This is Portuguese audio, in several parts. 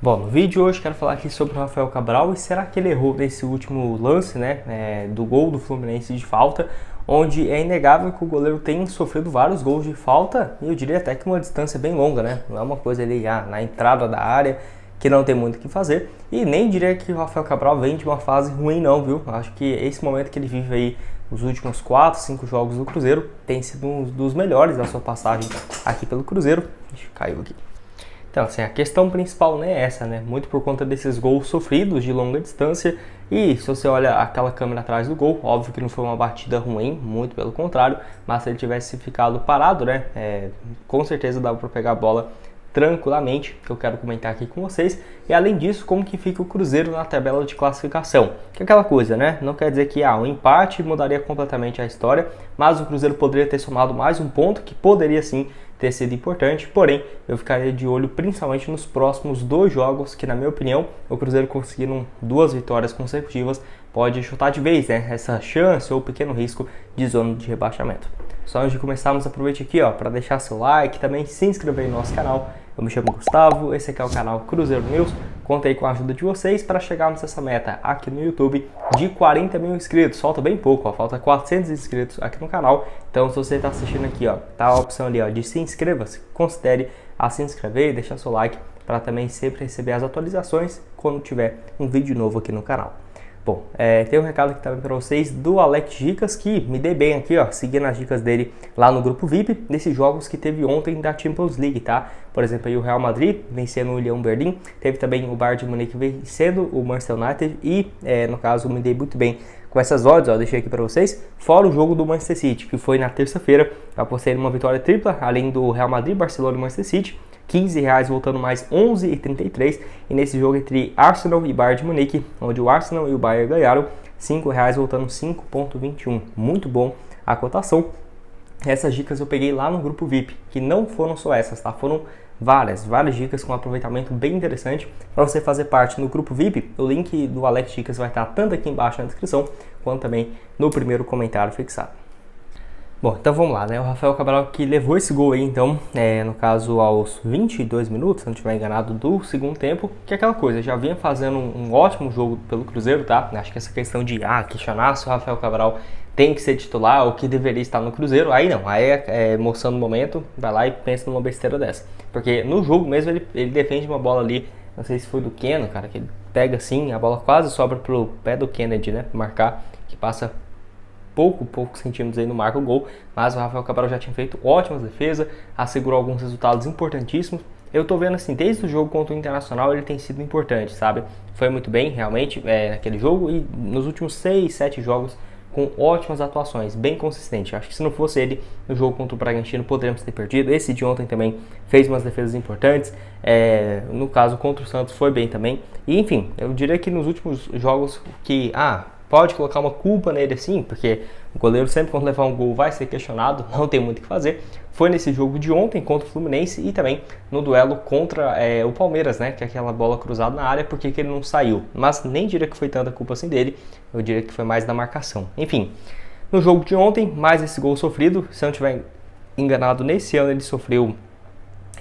Bom, no vídeo de hoje quero falar aqui sobre o Rafael Cabral e será que ele errou nesse último lance, do gol do Fluminense de falta, onde é inegável que o goleiro tem sofrido vários gols de falta e eu diria até que uma distância bem longa, né? Não é uma coisa ali na entrada da área que não tem muito o que fazer e nem diria que o Rafael Cabral vem de uma fase ruim não, viu? Acho que esse momento que ele vive aí, os últimos 4, 5 jogos do Cruzeiro, tem sido um dos melhores da sua passagem aqui pelo Cruzeiro. Ixi, caiu aqui. Então, assim, a questão principal não é essa, né? Muito por conta desses gols sofridos de longa distância. E se você olha aquela câmera atrás do gol, óbvio que não foi uma batida ruim, muito pelo contrário. Mas se ele tivesse ficado parado, né? Com certeza dava para pegar a bola tranquilamente, que eu quero comentar aqui com vocês. E além disso, como que fica o Cruzeiro na tabela de classificação. Que é aquela coisa, né? Não quer dizer que um empate mudaria completamente a história, mas o Cruzeiro poderia ter somado mais um ponto, que poderia sim ter sido importante, porém eu ficaria de olho principalmente nos próximos 2 jogos, que na minha opinião o Cruzeiro conseguindo 2 vitórias consecutivas pode chutar de vez, né, essa chance ou pequeno risco de zona de rebaixamento. Só antes de começarmos, aproveite aqui para deixar seu like, também se inscrever no nosso canal. Eu me chamo Gustavo, esse aqui é o canal Cruzeiro News. Conta aí com a ajuda de vocês para chegarmos a essa meta aqui no YouTube de 40 mil inscritos. Falta bem pouco, falta 400 inscritos aqui no canal. Então se você está assistindo aqui, tá a opção ali de se inscreva-se, considere a se inscrever e deixar seu like para também sempre receber as atualizações quando tiver um vídeo novo aqui no canal. Bom, tem um recado aqui também para vocês do Alex Dicas, que me dei bem aqui, seguindo as dicas dele lá no grupo VIP, nesses jogos que teve ontem da Champions League, tá? Por exemplo, aí o Real Madrid vencendo o União Berlim, teve também o Bayern de Munique vencendo o Manchester United e, no caso, me dei muito bem com essas odds, deixei aqui para vocês, fora o jogo do Manchester City, que foi na terça-feira, eu apostei numa vitória tripla, além do Real Madrid, Barcelona e Manchester City, R$15 voltando mais 11,33 e nesse jogo entre Arsenal e Bayern de Munique, onde o Arsenal e o Bayern ganharam, R$5 voltando 5,21, muito bom a cotação. Essas dicas eu peguei lá no grupo VIP, que não foram só essas, tá? Foram várias dicas com aproveitamento bem interessante para você fazer parte no grupo VIP. O link do Alex Dicas vai estar tanto aqui embaixo na descrição, quanto também no primeiro comentário fixado. Bom, então vamos lá, né? O Rafael Cabral que levou esse gol aí, então, no caso aos 22 minutos, se não estiver enganado, do segundo tempo, que é aquela coisa, já vinha fazendo um ótimo jogo pelo Cruzeiro, tá? Acho que essa questão de questionar se o Rafael Cabral tem que ser titular ou que deveria estar no Cruzeiro, aí não, aí é emoção do momento, vai lá e pensa numa besteira dessa. Porque no jogo mesmo ele defende uma bola ali, não sei se foi do Keno, cara, que ele pega assim, a bola quase sobra pro pé do Kennedy, né? Marcar, que passa poucos centímetros aí no marco gol, mas o Rafael Cabral já tinha feito ótimas defesas, assegurou alguns resultados importantíssimos. Eu tô vendo assim, desde o jogo contra o Internacional ele tem sido importante, sabe? Foi muito bem, realmente, naquele jogo e nos últimos 6, 7 jogos com ótimas atuações, bem consistente. Acho que se não fosse ele no jogo contra o Bragantino, poderíamos ter perdido. Esse de ontem também fez umas defesas importantes. No caso, contra o Santos foi bem também. E enfim, eu diria que nos últimos jogos que... pode colocar uma culpa nele assim, porque o goleiro sempre quando levar um gol vai ser questionado, não tem muito o que fazer. Foi nesse jogo de ontem contra o Fluminense e também no duelo contra o Palmeiras, né, que é aquela bola cruzada na área, porque que ele não saiu. Mas nem diria que foi tanta culpa assim dele, eu diria que foi mais da marcação. Enfim, no jogo de ontem, mais esse gol sofrido, se eu não estiver enganado, nesse ano ele sofreu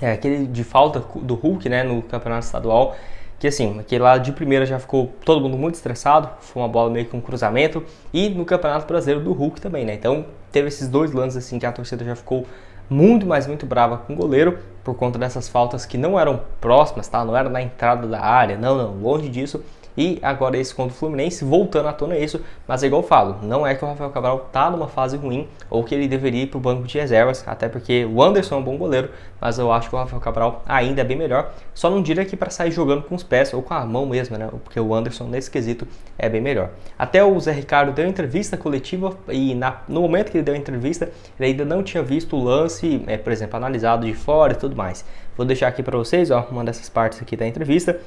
aquele de falta do Hulk, né, no Campeonato Estadual, que assim, aquele lá de primeira já ficou todo mundo muito estressado, foi uma bola meio que um cruzamento, e no Campeonato Brasileiro do Hulk também, né? Então teve esses 2 lances assim que a torcida já ficou muito brava com o goleiro, por conta dessas faltas que não eram próximas, tá? Não era na entrada da área, não, longe disso. E agora esse contra o Fluminense, voltando à tona isso, mas é igual eu falo, não é que o Rafael Cabral tá numa fase ruim ou que ele deveria ir pro banco de reservas, até porque o Anderson é um bom goleiro, mas eu acho que o Rafael Cabral ainda é bem melhor, só não diria que para sair jogando com os pés ou com a mão mesmo, né, porque o Anderson nesse quesito é bem melhor. Até o Zé Ricardo deu entrevista coletiva e no momento que ele deu a entrevista, ele ainda não tinha visto o lance, por exemplo, analisado de fora e tudo mais. Vou deixar aqui para vocês, uma dessas partes aqui da entrevista,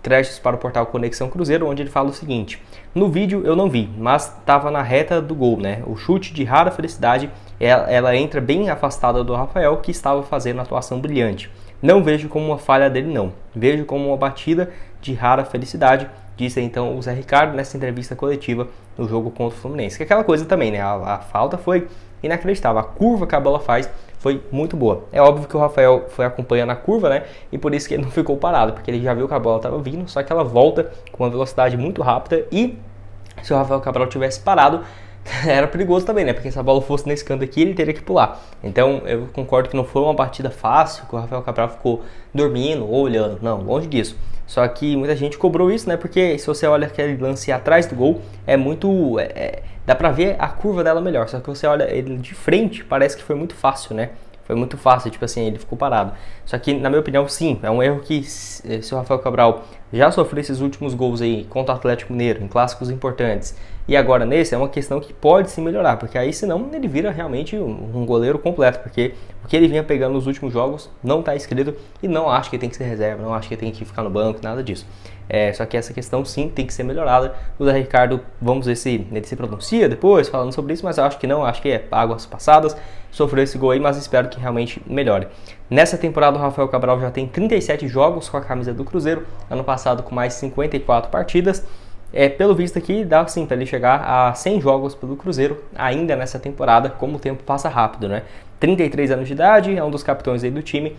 créditos para o portal Conexão Cruzeiro, onde ele fala o seguinte: no vídeo eu não vi, mas estava na reta do gol, né? O chute de rara felicidade, ela entra bem afastada do Rafael, que estava fazendo uma atuação brilhante. Não vejo como uma falha dele não, vejo como uma batida de rara felicidade, disse então o Zé Ricardo nessa entrevista coletiva no jogo contra o Fluminense. Que é aquela coisa também, né? A falta foi inacreditável, a curva que a bola faz foi muito boa. É óbvio que o Rafael foi acompanhando a curva, né? E por isso que ele não ficou parado, porque ele já viu que a bola estava vindo, só que ela volta com uma velocidade muito rápida e se o Rafael Cabral tivesse parado, era perigoso também, né? Porque se a bola fosse nesse canto aqui, ele teria que pular. Então, eu concordo que não foi uma partida fácil, que o Rafael Cabral ficou dormindo ou olhando. Não, longe disso. Só que muita gente cobrou isso, né? Porque se você olha aquele lance atrás do gol, é muito... dá pra ver a curva dela melhor. Só que você olha ele de frente, parece que foi muito fácil, né? Foi muito fácil, tipo assim, ele ficou parado. Só que, na minha opinião, sim, é um erro que se o Rafael Cabral já sofreu esses últimos gols aí contra o Atlético Mineiro, em clássicos importantes, e agora nesse, é uma questão que pode se melhorar, porque aí senão ele vira realmente um goleiro completo, porque o que ele vinha pegando nos últimos jogos não está escrito e não acho que tem que ser reserva, não acho que tem que ficar no banco, nada disso. Só que essa questão sim tem que ser melhorada. O Zé Ricardo, vamos ver se ele se pronuncia depois falando sobre isso, mas eu acho que não, acho que é águas passadas, sofreu esse gol aí, mas espero que realmente melhore. Nessa temporada o Rafael Cabral já tem 37 jogos com a camisa do Cruzeiro, ano passado com mais 54 partidas. Pelo visto aqui, dá sim para ele chegar a 100 jogos pelo Cruzeiro ainda nessa temporada, como o tempo passa rápido, né? 33 anos de idade, é um dos capitães aí do time,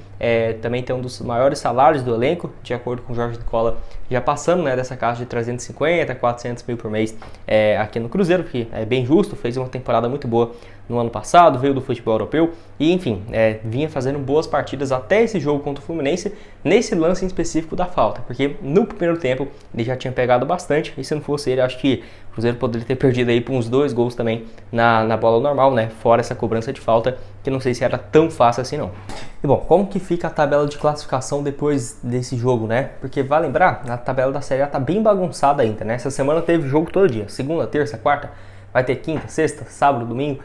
também tem um dos maiores salários do elenco, de acordo com o Jorge Nicola, já passando, né, dessa casa de 350, 400 mil por mês aqui no Cruzeiro, que é bem justo, fez uma temporada muito boa no ano passado, veio do futebol europeu e, enfim, vinha fazendo boas partidas até esse jogo contra o Fluminense, nesse lance em específico da falta, porque no primeiro tempo ele já tinha pegado bastante, e se não fosse ele, acho que o Cruzeiro poderia ter perdido aí por uns 2 gols também na bola normal, né, fora essa cobrança de falta, que não sei se era tão fácil assim não. E bom, como que fica a tabela de classificação depois desse jogo, né? Porque vai lembrar, a tabela da Série A tá bem bagunçada ainda, né? Essa semana teve jogo todo dia, segunda, terça, quarta, vai ter quinta, sexta, sábado, domingo,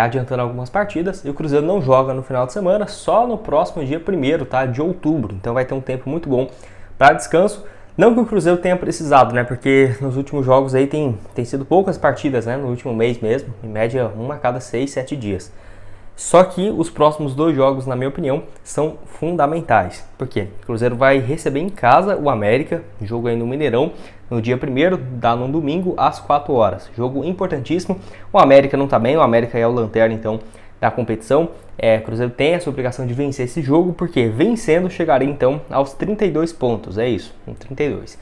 adiantando algumas partidas, e o Cruzeiro não joga no final de semana, só no próximo dia 1º, tá? De outubro, então vai ter um tempo muito bom para descanso. Não que o Cruzeiro tenha precisado, né? Porque nos últimos jogos aí tem sido poucas partidas, né? No último mês mesmo, em média uma a cada 6, 7 dias. Só que os próximos 2 jogos, na minha opinião, são fundamentais. Por quê? O Cruzeiro vai receber em casa o América, jogo aí no Mineirão, no dia 1º, dá no domingo, às 4 horas. Jogo importantíssimo. O América não tá bem, o América é o lanterna, então, da competição. O Cruzeiro tem essa obrigação de vencer esse jogo, porque vencendo chegaria, então, aos 32 pontos. É isso, 32.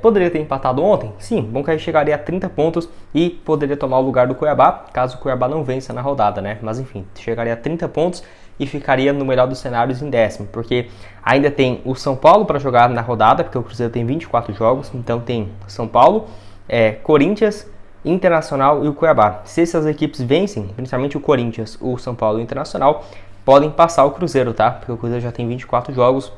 Poderia ter empatado ontem? Sim, bom que aí chegaria a 30 pontos e poderia tomar o lugar do Cuiabá, caso o Cuiabá não vença na rodada, né? Mas enfim, chegaria a 30 pontos e ficaria no melhor dos cenários em 10º, porque ainda tem o São Paulo para jogar na rodada, porque o Cruzeiro tem 24 jogos, então tem São Paulo, Corinthians, Internacional e o Cuiabá. Se essas equipes vencem, principalmente o Corinthians, o São Paulo e o Internacional, podem passar o Cruzeiro, tá? Porque o Cruzeiro já tem 24 jogos,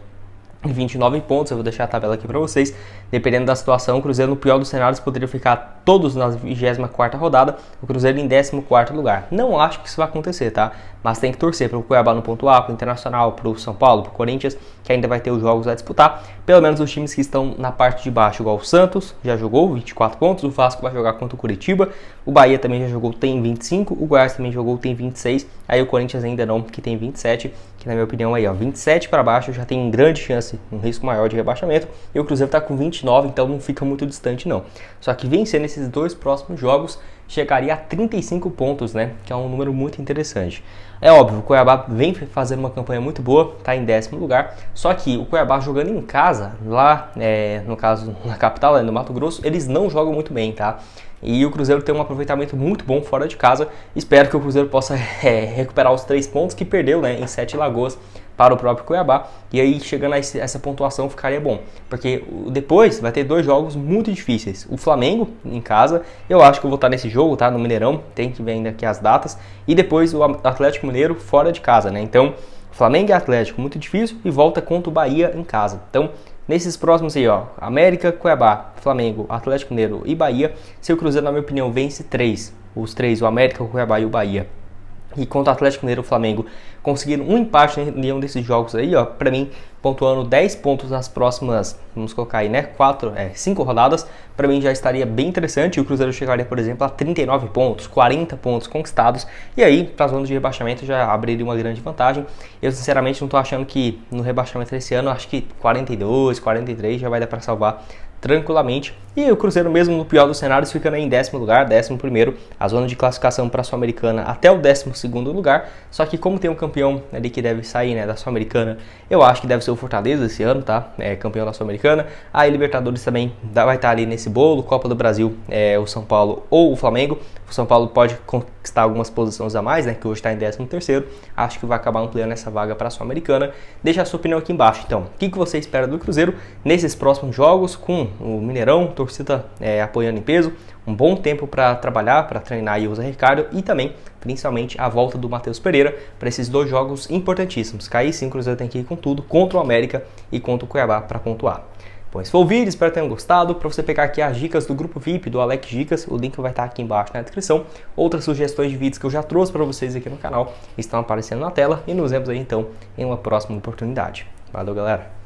29 pontos, eu vou deixar a tabela aqui para vocês. Dependendo da situação, o Cruzeiro no pior dos cenários poderia ficar todos na 24ª rodada, o Cruzeiro em 14º lugar. Não acho que isso vai acontecer, tá? Mas tem que torcer para o Cuiabá no ponto A, para o Internacional, para o São Paulo, para o Corinthians, que ainda vai ter os jogos a disputar. Pelo menos os times que estão na parte de baixo, igual o Santos, já jogou 24 pontos, o Vasco vai jogar contra o Curitiba, o Bahia também já jogou, tem 25, o Goiás também jogou, tem 26, aí o Corinthians ainda não, que tem 27, que na minha opinião aí, ó, 27 para baixo já tem grande chance, um risco maior de rebaixamento, e o Cruzeiro tá com 29, então não fica muito distante não. Só que vencendo esses 2 próximos jogos, chegaria a 35 pontos, né, que é um número muito interessante. É óbvio, o Cuiabá vem fazendo uma campanha muito boa, está em 10º lugar, só que o Cuiabá jogando em casa, lá, no caso, na capital, no Mato Grosso, eles não jogam muito bem, tá? E o Cruzeiro tem um aproveitamento muito bom fora de casa. Espero que o Cruzeiro possa recuperar os 3 pontos que perdeu, né, em 7 Lagoas para o próprio Cuiabá. E aí, chegando a essa pontuação, ficaria bom. Porque depois vai ter 2 jogos muito difíceis. O Flamengo em casa, eu acho que eu vou estar nesse jogo, tá? No Mineirão, tem que ver ainda aqui as datas. E depois o Atlético Mineiro fora de casa, né? Então, Flamengo e Atlético, muito difícil. E volta contra o Bahia em casa. Então, nesses próximos aí, ó, América, Cuiabá, Flamengo, Atlético Mineiro e Bahia, se o Cruzeiro, na minha opinião, vence 3, os 3, o América, o Cuiabá e o Bahia, e contra o Atlético Mineiro e o Flamengo conseguiram um empate em nenhum desses jogos aí, ó, pra mim, pontuando 10 pontos nas próximas, vamos colocar aí, né, 5 rodadas, pra mim já estaria bem interessante. O Cruzeiro chegaria, por exemplo, a 39 pontos, 40 pontos conquistados, e aí, pra zona de rebaixamento, já abriria uma grande vantagem. Eu, sinceramente, não tô achando que no rebaixamento desse ano, acho que 42, 43 já vai dar pra salvar tranquilamente. E o Cruzeiro, mesmo no pior dos cenários, ficando aí em 10º lugar, 11º, a zona de classificação para a Sul-Americana até o 12º lugar. Só que como tem um campeão ali que deve sair, né, da Sul-Americana, eu acho que deve ser o Fortaleza esse ano, tá? Campeão da Sul-Americana. Aí Libertadores também vai estar ali nesse bolo. Copa do Brasil, o São Paulo ou o Flamengo. O São Paulo pode conquistar algumas posições a mais, né, que hoje está em 13º. Acho que vai acabar ampliando essa vaga para a Sul-Americana. Deixa a sua opinião aqui embaixo. Então, o que você espera do Cruzeiro nesses próximos jogos com o Mineirão, torcida apoiando em peso, um bom tempo para trabalhar, para treinar aí o Zé Ricardo e também, principalmente, a volta do Matheus Pereira para esses 2 jogos importantíssimos. Cair sim, o Cruzeiro tem que ir com tudo contra o América e contra o Cuiabá para pontuar. Bom, esse foi o vídeo, espero que tenham gostado. Para você pegar aqui as dicas do grupo VIP do Alex Dicas, o link vai estar aqui embaixo na descrição. Outras sugestões de vídeos que eu já trouxe para vocês aqui no canal estão aparecendo na tela e nos vemos aí então em uma próxima oportunidade. Valeu, galera!